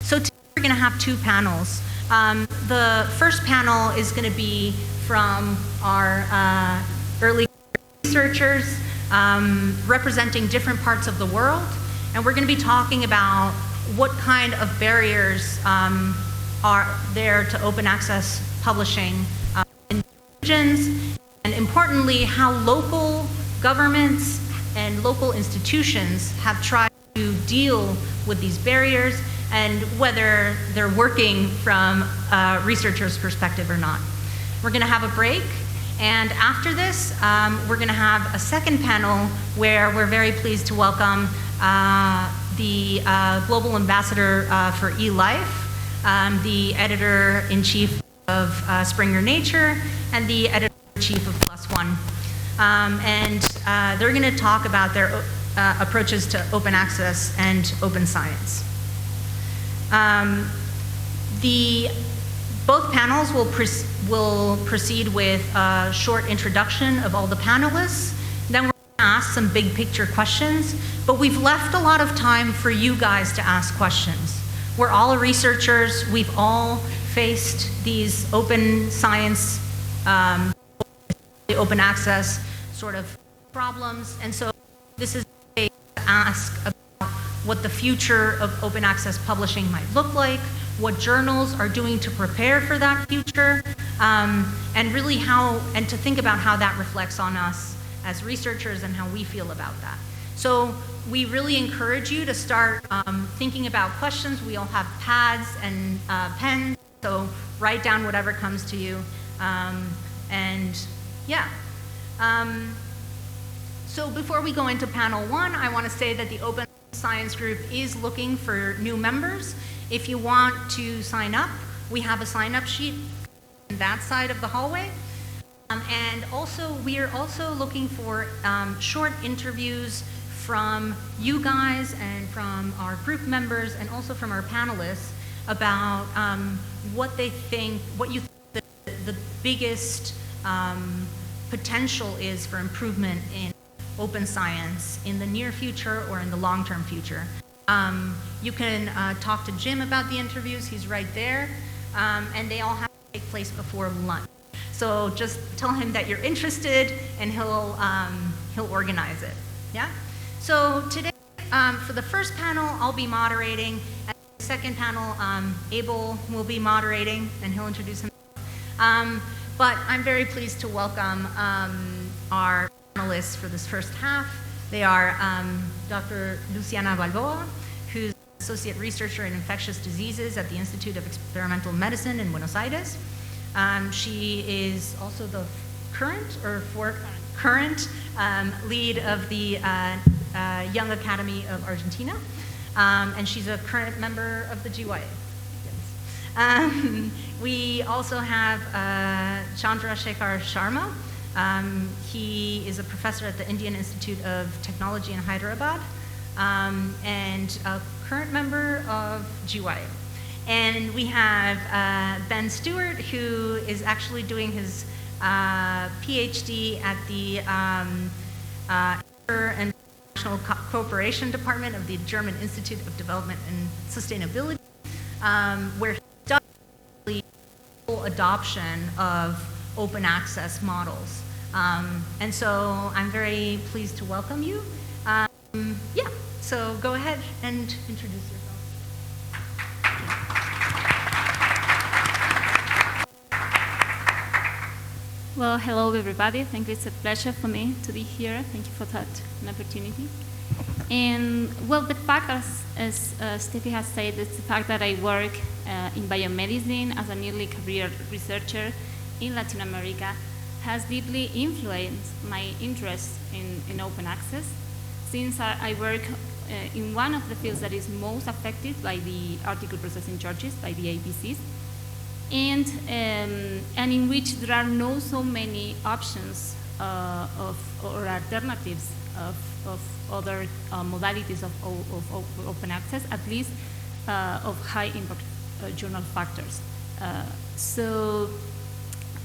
So today we're going to have two panels. The first panel is going to be from our early researchers representing different parts of the world, and we're going to be talking about what kind of barriers are there to open access publishing in regions, and importantly, how local governments and local institutions have tried to deal with these barriers and whether they're working from a researcher's perspective or not. We're going to have a break, and after this, we're going to have a second panel where we're very pleased to welcome the Global Ambassador for eLife, the Editor-in-Chief of Springer Nature, and the Editor-in-Chief of Plus One. And they're going to talk about their approaches to open access and open science. Both panels will proceed with a short introduction of all the panelists. Then we're going to ask some big picture questions, but we've left a lot of time for you guys to ask questions. We're all researchers. We've all faced these open science, open access sort of problems, and so this is a way to ask about what the future of open access publishing might look like, what journals are doing to prepare for that future, and really to think about how that reflects on us as researchers and how we feel about that. So we really encourage you to start thinking about questions. We all have pads and pens, so write down whatever comes to you. So before we go into panel one, I want to say that the Open Science Group is looking for new members. If you want to sign up, we have a sign-up sheet on that side of the hallway. And also, we are also looking for short interviews from you guys and from our group members and also from our panelists about what you think the biggest potential is for improvement in open science in the near future or in the long-term future. You can talk to Jim about the interviews. He's right there. And they all have to take place before lunch. So just tell him that you're interested, and he'll organize it. Yeah? So today, for the first panel, I'll be moderating. And the second panel, Abel will be moderating, and he'll introduce himself. But I'm very pleased to welcome our panelists for this first half. They are Dr. Luciana Balboa, who's Associate Researcher in Infectious Diseases at the Institute of Experimental Medicine in Buenos Aires. She is also the current lead of the Young Academy of Argentina, and she's a current member of the GYA. We also have Chandra Shekhar Sharma. He is a professor at the Indian Institute of Technology in Hyderabad, and a current member of GYA. And we have Ben Stewart, who is actually doing his PhD at the International Cooperation Department of the German Institute of Development and Sustainability, where he studies full adoption of open access models. And so I'm very pleased to welcome you. So go ahead and introduce yourself. Well, hello everybody. Thank you. It's a pleasure for me to be here. Thank you for that opportunity. And well, the fact, as Steffi has said, it's the fact that I work in biomedicine as an early career researcher in Latin America has deeply influenced my interest in open access, since I work in one of the fields that is most affected by the article processing charges, by the APCs, and in which there are not so many options or alternatives of other modalities of open access, at least of high impact journal factors. So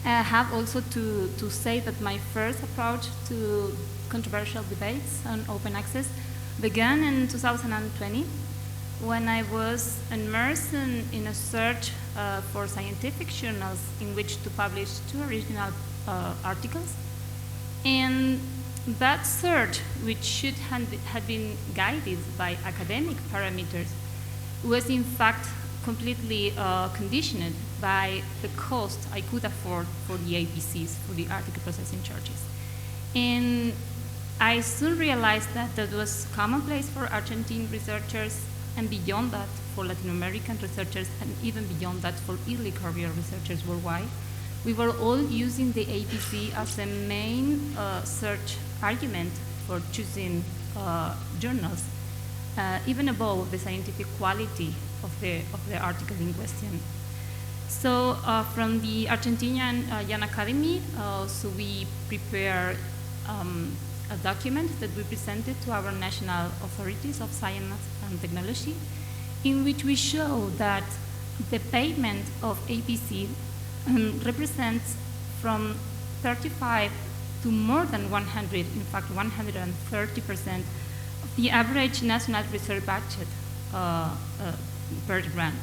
I have also to say that my first approach to controversial debates on open access began in 2020 when I was immersed in a search for scientific journals in which to publish 2 original articles. And that search, which should have been guided by academic parameters, was in fact completely conditioned by the cost I could afford for the APCs, for the article processing charges. And I soon realized that that was commonplace for Argentine researchers, and beyond that for Latin American researchers, and even beyond that for early career researchers worldwide. We were all using the APC as a main search argument for choosing journals, even above the scientific quality of the article in question. So from the Argentinian Young Academy, so we prepared a document that we presented to our national authorities of science and technology, in which we show that the payment of APC represents from 35 to more than 100, in fact 130% of the average national research budget per grant,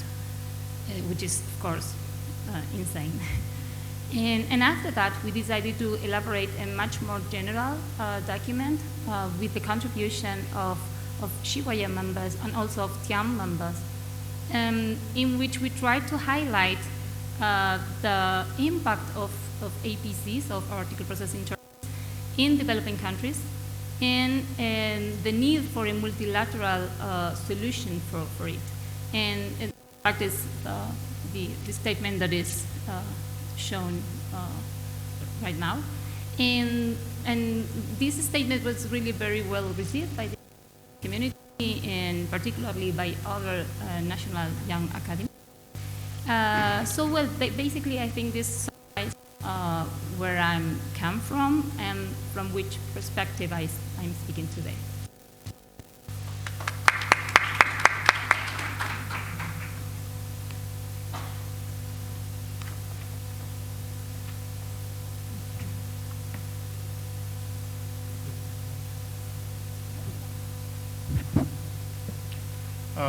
which is of course insane. And after that, we decided to elaborate a much more general document with the contribution of GYA members and also of TIAM members, in which we tried to highlight the impact of APCs, of article processing charges, in developing countries, and the need for a multilateral solution for it. And in fact, is the statement that is shown right now. And this statement was really very well received by the community, and particularly by other national young academies. So, well, basically, I think this is where I come from and from which perspective I'm speaking today.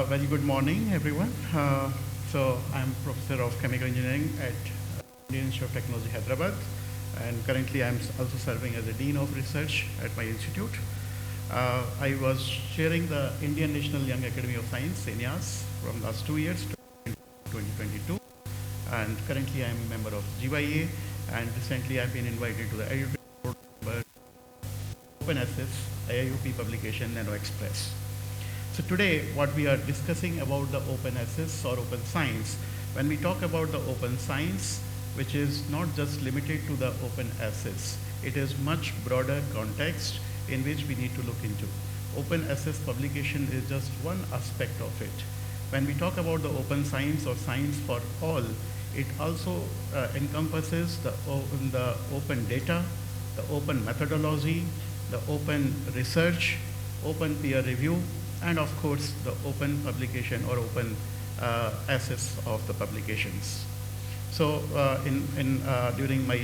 Very good morning, everyone. So I'm Professor of Chemical Engineering at Indian Institute of Technology, Hyderabad, and currently I'm also serving as a Dean of Research at my institute. I was chairing the Indian National Young Academy of Science, INYAS, from last 2 years to 2022, and currently I'm a member of GYA, and recently I've been invited to the IIUP board member Open Access IIUP publication Nano Express. So today, what we are discussing about the open access or open science, when we talk about the open science, which is not just limited to the open access, it is much broader context in which we need to look into. Open access publication is just one aspect of it. When we talk about the open science or science for all, it also encompasses the open data, the open methodology, the open research, open peer review, and of course the open publication or open access of the publications. So during my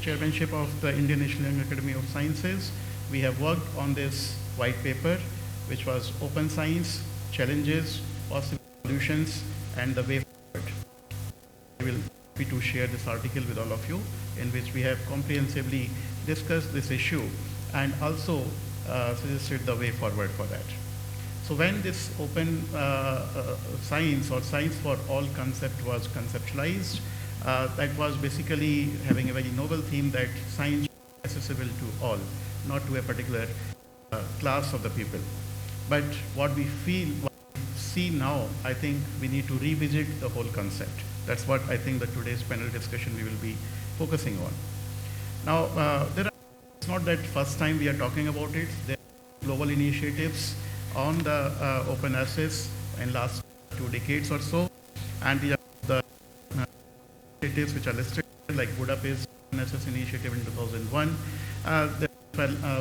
chairmanship of the Indian National Young Academy of Sciences, we have worked on this white paper, which was Open Science, Challenges, Possible Solutions, and the Way Forward. I will be to share this article with all of you, in which we have comprehensively discussed this issue and also suggested the way forward for that. So when this open science or science for all concept was conceptualized, that was basically having a very noble theme that science is accessible to all, not to a particular class of the people. But what we see now, I think we need to revisit the whole concept. That's what I think that today's panel discussion we will be focusing on. Now, it's not that first time we are talking about it. There are global initiatives on the open access in last 2 decades or so, and we have the initiatives which are listed, like Budapest Open Access Initiative in 2001, the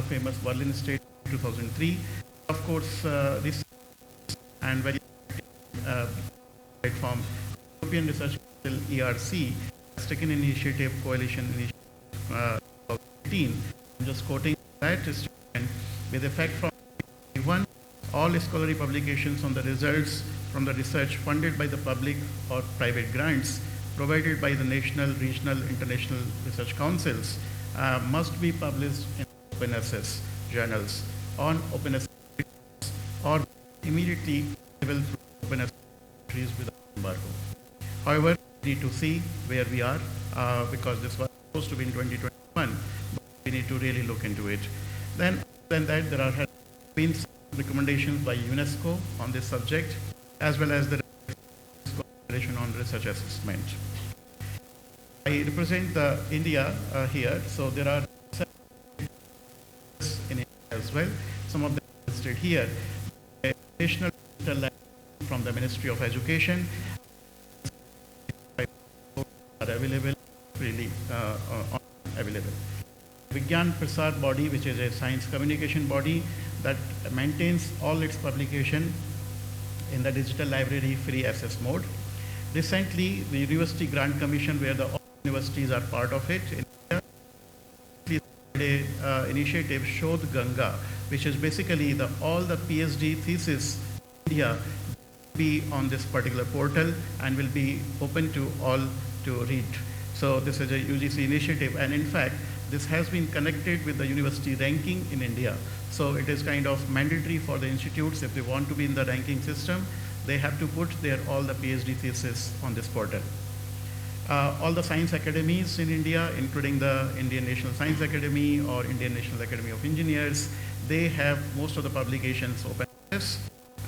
famous Berlin State in 2003. Of course, this and very platform European Research Council (ERC) has taken initiative, coalition initiative 2018. I'm just quoting that with effect from 1 all scholarly publications on the results from the research funded by the public or private grants provided by the national, regional, international research councils must be published in open access journals on open access or immediately available through open access countries without embargo. However, we need to see where we are because this was supposed to be in 2021, but we need to really look into it. Then, other than that, there have been some recommendations by UNESCO on this subject, as well as the Declaration on Research Assessment. I represent India here, so there are in India as well. Some of them listed here. National from the Ministry of Education are available freely available. Vigyan Prasar body, which is a science communication body that maintains all its publication in the digital library free access mode. Recently, the University Grant Commission, where all universities are part of it, initiative Shodh Ganga, which is basically all the PhD thesis in India be on this particular portal and will be open to all to read. So this is a UGC initiative, and in fact, this has been connected with the university ranking in India. So it is kind of mandatory for the institutes, if they want to be in the ranking system, they have to put all the PhD thesis on this portal. All the science academies in India, including the Indian National Science Academy or Indian National Academy of Engineers, they have most of the publications open access.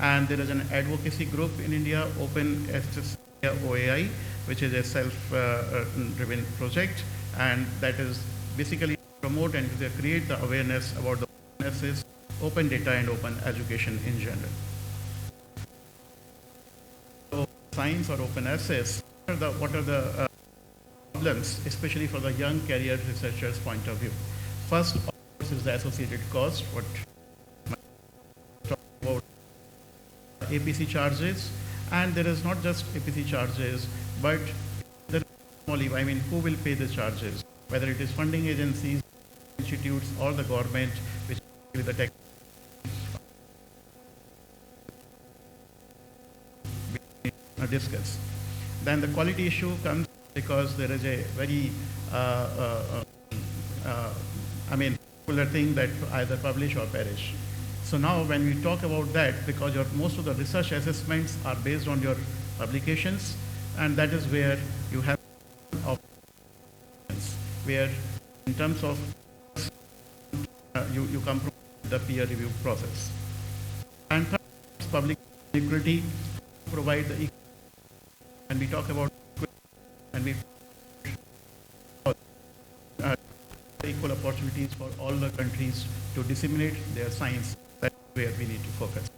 And there is an advocacy group in India, Open Access OAI, which is a self-driven project, and that is basically promote and create the awareness about the open access, open data, and open education in general. So, science or open access, what are the problems, especially for the young career researchers' point of view? First, of course, is the associated cost, what I talked about, APC charges, and there is not just APC charges, but there is, I mean, who will pay the charges? Whether it is funding agencies, institutes, or the government, which is the tech. Discuss. Then the quality issue comes because there is a very, popular thing that either publish or perish. So now when we talk about that, because most of the research assessments are based on your publications, and that is where you have where in terms of you come from the peer review process. And third, public equity, provide the and we talk about and we equal opportunities for all the countries to disseminate their science. That's where we need to focus.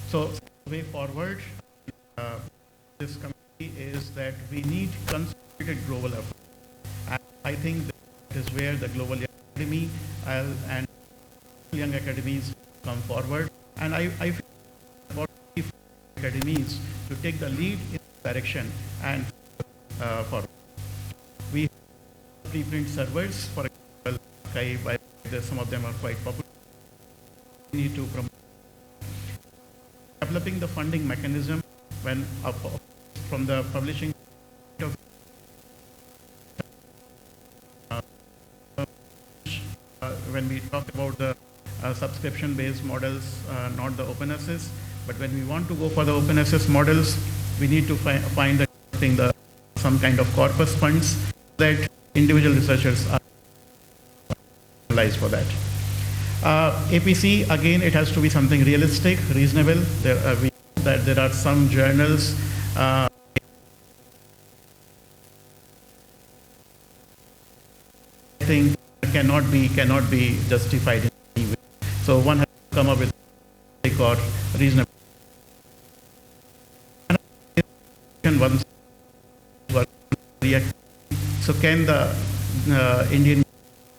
So the way forward, this committee is that we need concentrated global effort. And I think that is where the Global Young Academy and young academies come forward. And I feel about academies to take the lead in this direction and forward. We have preprint servers, for example, some of them are quite popular. We need to promote developing the funding mechanism when from the publishing when we talk about the subscription-based models, not the open access, but when we want to go for the open access models, we need to find some kind of corpus funds that individual researchers are utilized for that. APC, again, it has to be something realistic, reasonable. We know that there are some journals think cannot be justified in any way. So one has to come up with or reasonable. Once so can the Indian,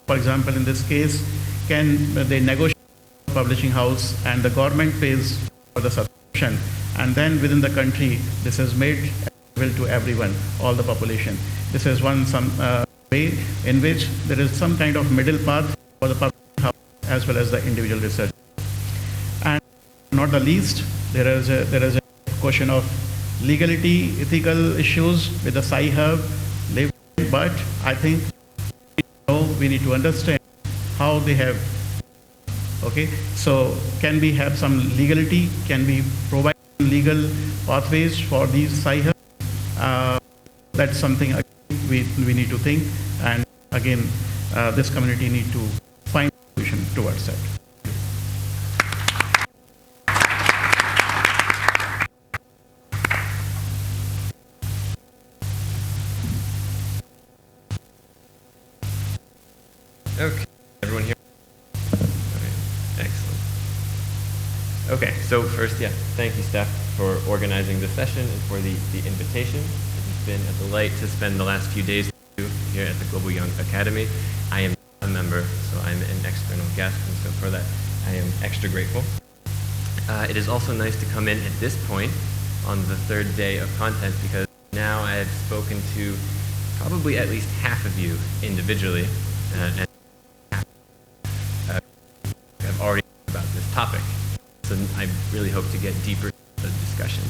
for example, in this case, can they negotiate with the publishing house and the government pays for the subscription, and then within the country this is made available to everyone, all the population. This is one way in which there is some kind of middle path for the publishing house as well as the individual research. And not the least, there is a question of legality, ethical issues with the Sci-Hub, but I think we need to understand how they have. Okay, so can we have some legality? Can we provide legal pathways for these Sci-Hub? That's something we need to think, and again, this community need to find a solution towards that. Okay, everyone here? All right, excellent. Okay, so first, thank you, Steph, for organizing this session and for the invitation. It's been a delight to spend the last few days with you here at the Global Young Academy. I am a member, so I'm an external guest, and so for that, I am extra grateful. It is also nice to come in at this point on the third day of content, because now I have spoken to probably at least half of you individually, and have already heard about this topic. So I really hope to get deeper into the discussion.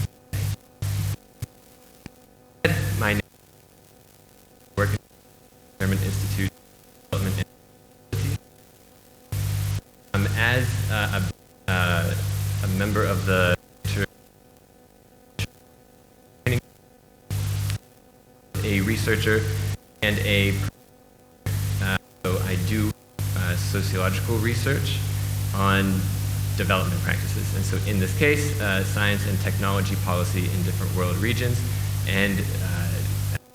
My name is work at the German Institute of Development and as a member of the a researcher and so I do sociological research on development practices. And so in this case, science and technology policy in different world regions. And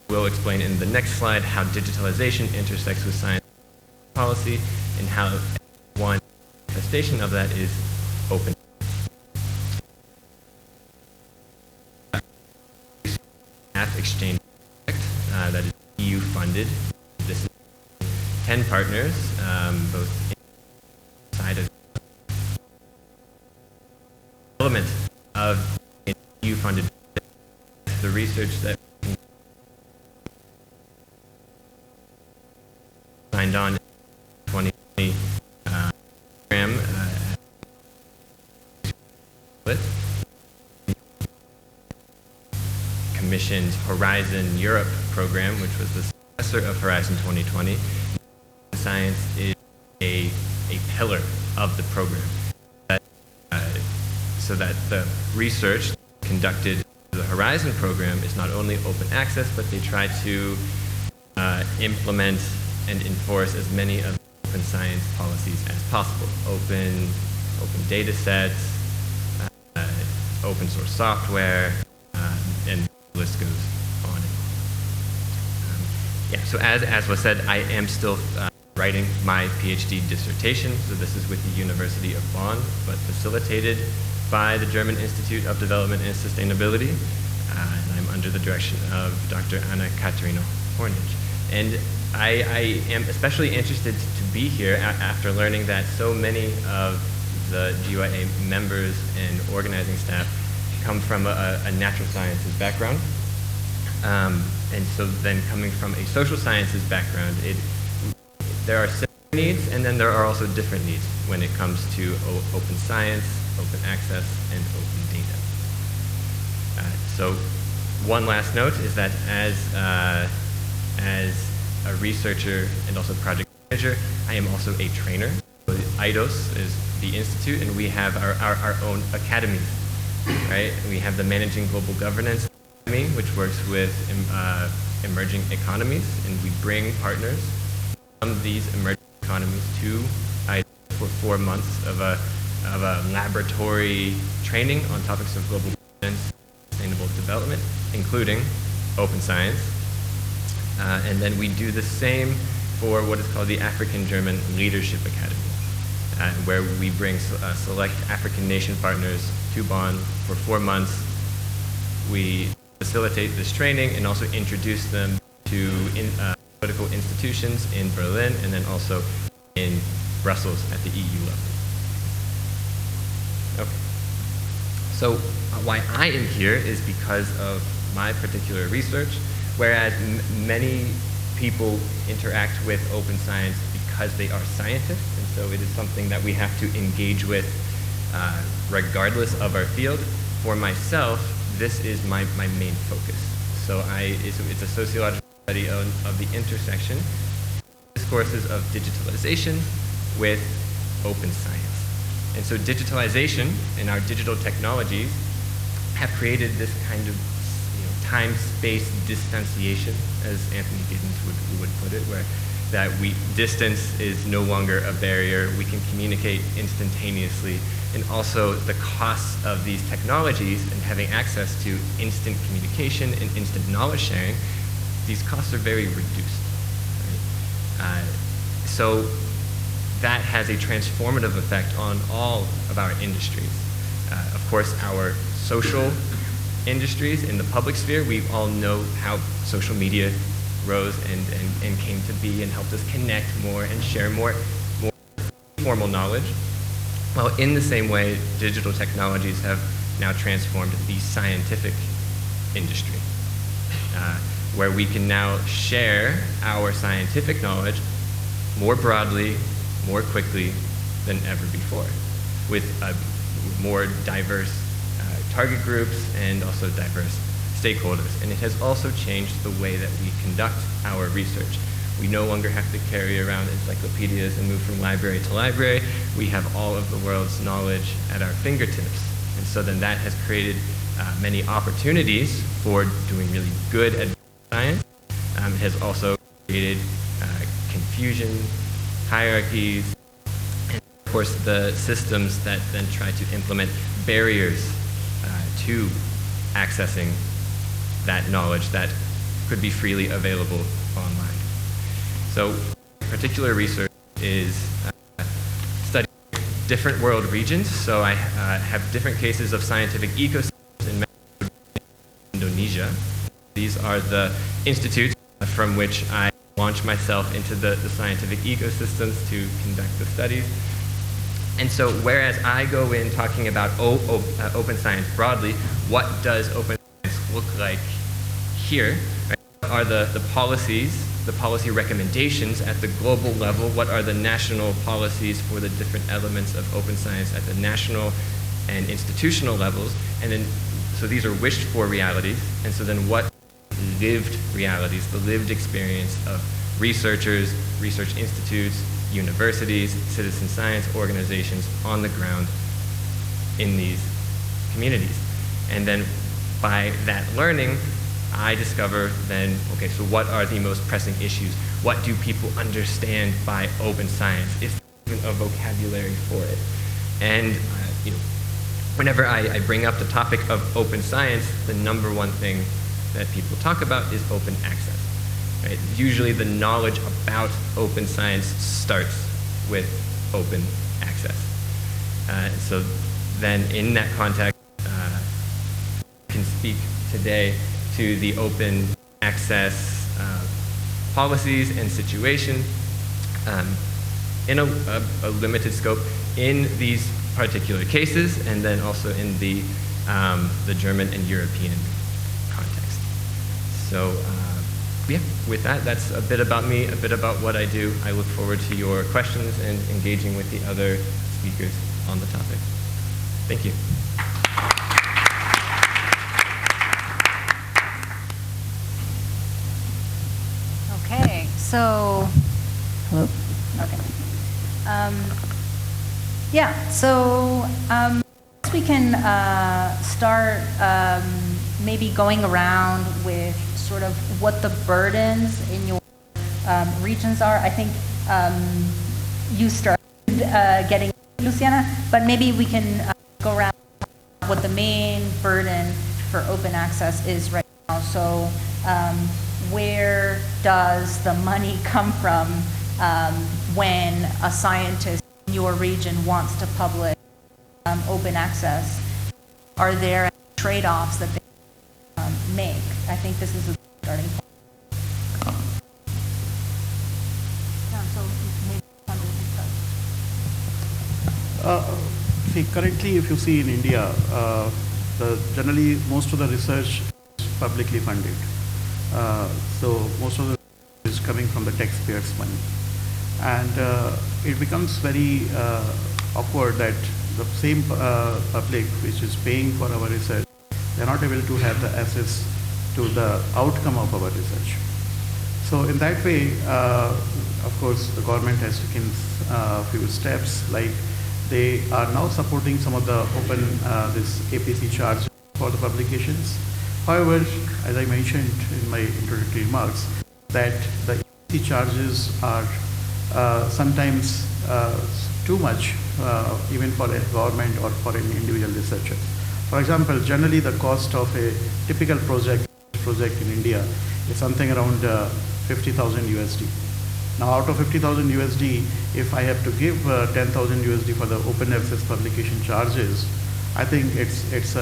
we'll explain in the next slide how digitalization intersects with science policy and how one manifestation of that is open. Exchange project that is EU funded. This is 10 partners, both inside of element of EU funded the research that signed on in 2020 program commissioned Horizon Europe program, which was the successor of Horizon 2020. Science is a pillar of the program. So that the research conducted in the Horizon program is not only open access, but they try to implement and enforce as many of the open science policies as possible. Open data sets, open source software, and the list goes on. So as was said, I am still writing my PhD dissertation. So this is with the University of Bonn, but facilitated by the German Institute of Development and Sustainability. And I'm under the direction of Dr. Anna-Katharina Hornage. And I am especially interested to be here after learning that so many of the GYA members and organizing staff come from a natural sciences background. And so then coming from a social sciences background, there are similar needs, and then there are also different needs when it comes to open science, open access, and open data. So one last note is that as a researcher and also project manager, I am also a trainer. So IDOS is the institute, and we have our own academies, right? We have the Managing Global Governance Academy, which works with emerging economies, and we bring partners from these emerging economies to IDOS for 4 months of a laboratory training on topics of global governance, sustainable development, including open science. And then we do the same for what is called the African German Leadership Academy, where we bring select African nation partners to Bonn for 4 months. We facilitate this training and also introduce them to political institutions in Berlin and then also in Brussels at the EU level. Okay. So why I am here is because of my particular research, whereas many people interact with open science because they are scientists, and so it is something that we have to engage with regardless of our field. For myself, this is my main focus. So it's a sociological study of the intersection discourses of digitalization with open science. And so digitalization and our digital technologies have created this kind of time-space distanciation, as Anthony Giddens would put it, where distance is no longer a barrier. We can communicate instantaneously, and also the costs of these technologies and having access to instant communication and instant knowledge sharing, these costs are very reduced. Right? So that has a transformative effect on all of our industries. Of course, our social industries in the public sphere, we all know how social media rose and came to be and helped us connect more and share more formal knowledge. Well, in the same way, digital technologies have now transformed the scientific industry, where we can now share our scientific knowledge more broadly, more quickly than ever before, with more diverse target groups and also diverse stakeholders. And it has also changed the way that we conduct our research. We no longer have to carry around encyclopedias and move from library to library. We have all of the world's knowledge at our fingertips. And so then that has created many opportunities for doing really good advanced science. It has also created confusion, hierarchies, and of course the systems that then try to implement barriers to accessing that knowledge that could be freely available online. So particular research is studying different world regions. So I have different cases of scientific ecosystems in Indonesia. These are the institutes from which I launch myself into the scientific ecosystems to conduct the studies. And so whereas I go in talking about open science broadly, what does open science look like here? Right? What are the policies, the policy recommendations at the global level? What are the national policies for the different elements of open science at the national and institutional levels? And then, so these are wished for realities. And so then what lived realities, the lived experience of researchers, research institutes, universities, citizen science organizations on the ground in these communities. And then by that learning, I discover then, okay, so what are the most pressing issues? What do people understand by open science? Is there even a vocabulary for it? And whenever I bring up the topic of open science, the number one thing that people talk about is open access. Right? Usually the knowledge about open science starts with open access. So then in that context, I can speak today to the open access policies and situation in a limited scope in these particular cases, and then also in the German and European context. So yeah, with that, that's a bit about me, a bit about what I do. I look forward to your questions and engaging with the other speakers on the topic. Thank you. Okay, so, hello? Okay. Yeah, so we can start maybe going around with sort of what the burdens in your regions are. I think you started getting Luciana, but maybe we can go around what the main burden for open access is right now. So where does the money come from when a scientist in your region wants to publish open access? Are there trade-offs that they make? I think this is a starting point. See, currently, if you see in India, generally most of the research is publicly funded. So most of the is coming from the taxpayers' money. And it becomes very awkward that the same public which is paying for our research, they're not able to have the access to the outcome of our research. So in that way, of course, the government has taken a few steps, like they are now supporting some of the open, this APC charge for the publications. However, as I mentioned in my introductory remarks, that the APC charges are sometimes too much, even for a government or for an individual researcher. For example, generally the cost of a typical project in India is something around 50,000 USD. Now, out of 50,000 USD, if I have to give 10,000 USD for the open access publication charges, I think it's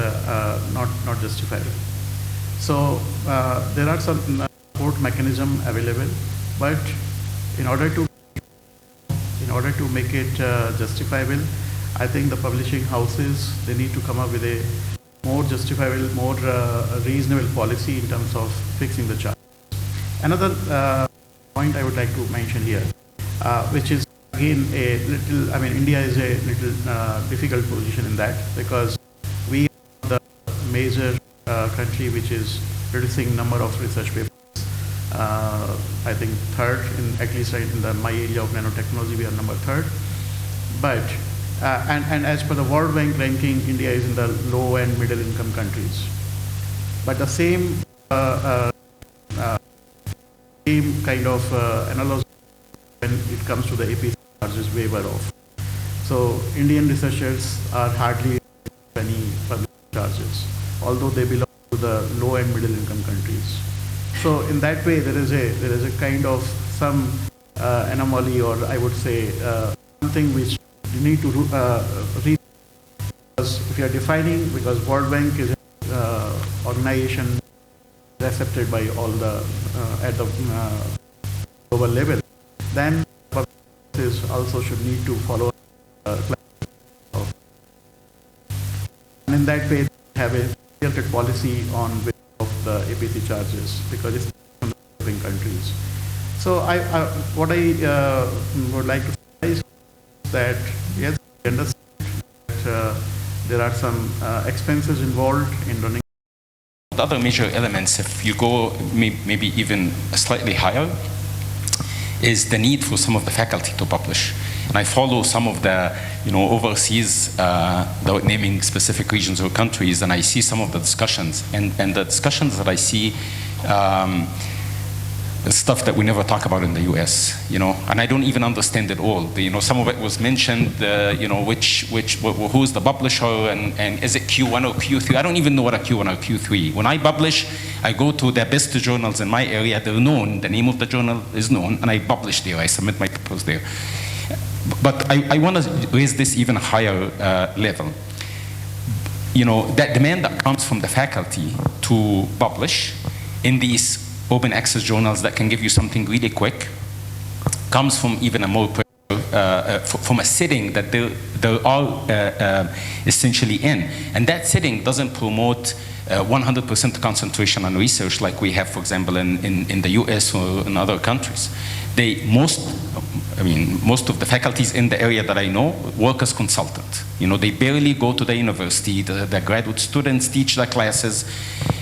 not justifiable. So there are some support mechanism available, but in order to make it justifiable, I think the publishing houses, they need to come up with a more justifiable, more reasonable policy in terms of fixing the charge. Another point I would like to mention here, which is again a little, I mean, India is a little difficult position in that, because we are the major country which is producing number of research papers. I think third, at least in my area of nanotechnology, we are number third. But and as per the World Bank ranking, India is in the low and middle income countries. But the same kind of analogy when it comes to the APC charges waiver off. So Indian researchers are hardly any public charges, although they belong to the low and middle income countries. So in that way, there is a kind of some anomaly, or I would say something which you need to read, because if you are defining, because World Bank is an organization accepted by all the at the global level, then publishers also should need to follow and in that way have a clear-cut policy on of the APC charges, because it's from the developing countries. So what I would like to say is that yes, I understand that there are some expenses involved in running. The other major elements, if you go maybe even slightly higher, is the need for some of the faculty to publish. And I follow some of the, overseas, without naming specific regions or countries, and I see some of the discussions. And the discussions that I see, stuff that we never talk about in the US, and I don't even understand it all. Some of it was mentioned, who's the publisher, and is it Q1 or Q3? I don't even know what a Q1 or Q3. When I publish, I go to the best journals in my area. They're known, the name of the journal is known, and I publish there, I submit my papers there. But I want to raise this even higher level. That demand that comes from the faculty to publish in these open access journals that can give you something really quick comes from even a more from a setting that they are essentially in, and that setting doesn't promote 100% concentration on research like we have, for example, in the US or in other countries. Most of the faculties in the area that I know work as consultant. They barely go to the university. The graduate students teach their classes,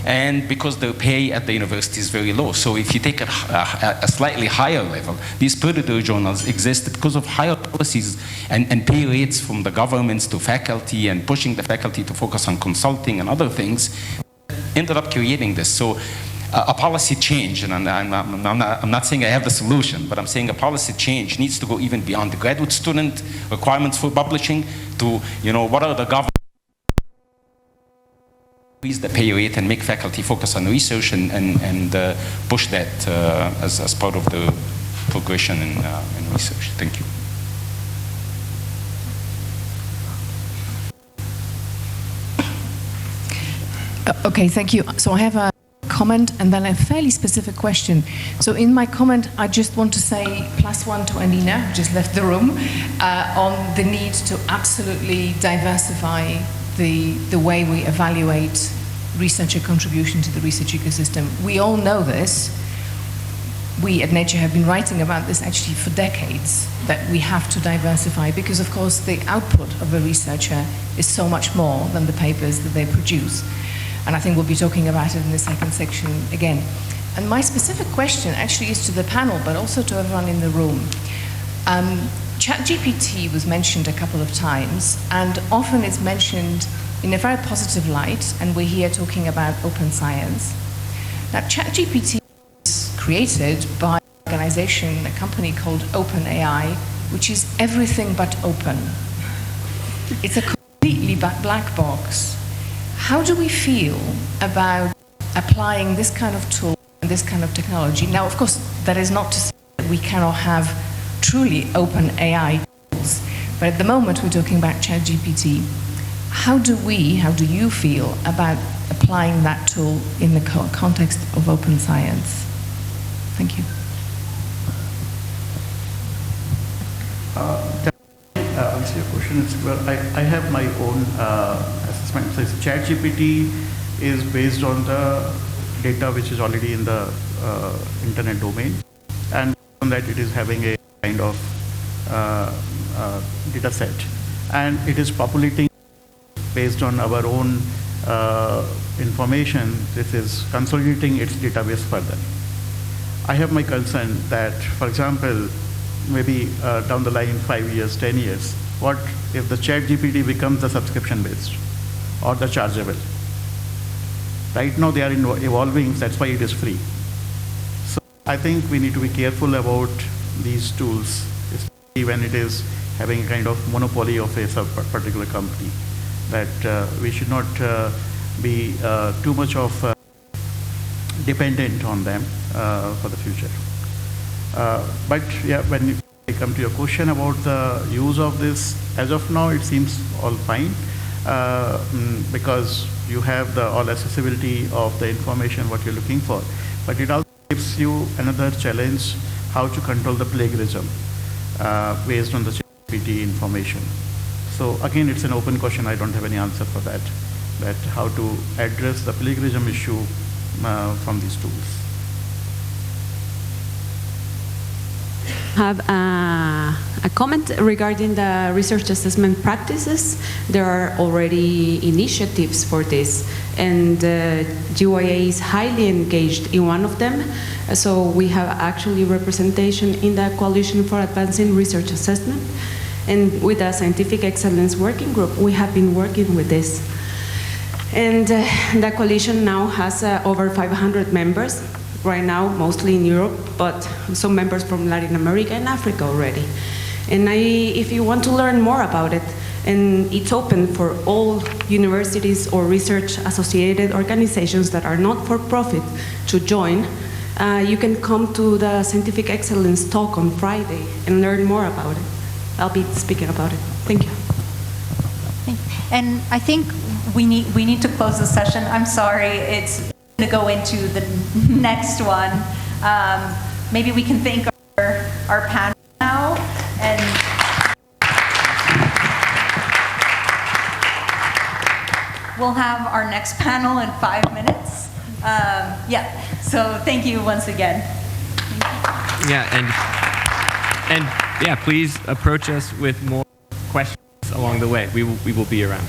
and because their pay at the university is very low. So if you take a slightly higher level, these predatory journals exist because of higher policies and pay rates from the governments to faculty, and pushing the faculty to focus on consulting and other things, ended up creating this. So a policy change, and I'm not saying I have the solution, but I'm saying a policy change needs to go even beyond the graduate student requirements for publishing to, what are the government increase the pay rate and make faculty focus on research and push that as part of the progression in research. Thank you. Okay, thank you. So I have a comment and then a fairly specific question. So in my comment, I just want to say +1 to Alina, who just left the room, on the need to absolutely diversify the way we evaluate researcher contribution to the research ecosystem. We all know this, we at Nature have been writing about this actually for decades, that we have to diversify because, of course, the output of a researcher is so much more than the papers that they produce. And I think we'll be talking about it in the second section again. And my specific question actually is to the panel, but also to everyone in the room. ChatGPT was mentioned a couple of times, and often it's mentioned in a very positive light, and we're here talking about open science. Now, ChatGPT was created by an organization, a company called OpenAI, which is everything but open. It's a completely black box. How do we feel about applying this kind of tool and this kind of technology? Now, of course, that is not to say that we cannot have truly open AI tools, but at the moment we're talking about ChatGPT. How do you feel about applying that tool in the context of open science? Thank you. Answer your question. Well, I have my own assessment. So ChatGPT is based on the data which is already in the internet domain, and on that it is having a kind of data set, and it is populating based on our own information. This is consolidating its database further. I have my concern that, for example, maybe down the line, 5 years, 10 years, what if the ChatGPT becomes the subscription-based or the chargeable? Right now they are evolving, that's why it is free. So I think we need to be careful about these tools, especially when it is having a kind of monopoly of a particular company, that we should not be too much of dependent on them for the future. But yeah, when you come to your question about the use of this, as of now it seems all fine because you have the all accessibility of the information what you're looking for. But it also gives you another challenge, how to control the plagiarism based on the GPT information. So again, it's an open question. I don't have any answer for that how to address the plagiarism issue from these tools. Have a comment regarding the research assessment practices. There are already initiatives for this, and GYA is highly engaged in one of them. So we have actually representation in the Coalition for Advancing Research Assessment, and with the Scientific Excellence Working Group, we have been working with this. And the coalition now has over 500 members. Right now, mostly in Europe, but some members from Latin America and Africa already. And if you want to learn more about it, and it's open for all universities or research-associated organizations that are not for profit to join, you can come to the Scientific Excellence talk on Friday and learn more about it. I'll be speaking about it. Thank you. And I think we need to close the session. I'm sorry, it's to go into the next one. Maybe we can thank our panel now, and we'll have our next panel in 5 minutes. Yeah, so thank you once again. Yeah, and yeah, please approach us with more questions along the way. We will be around.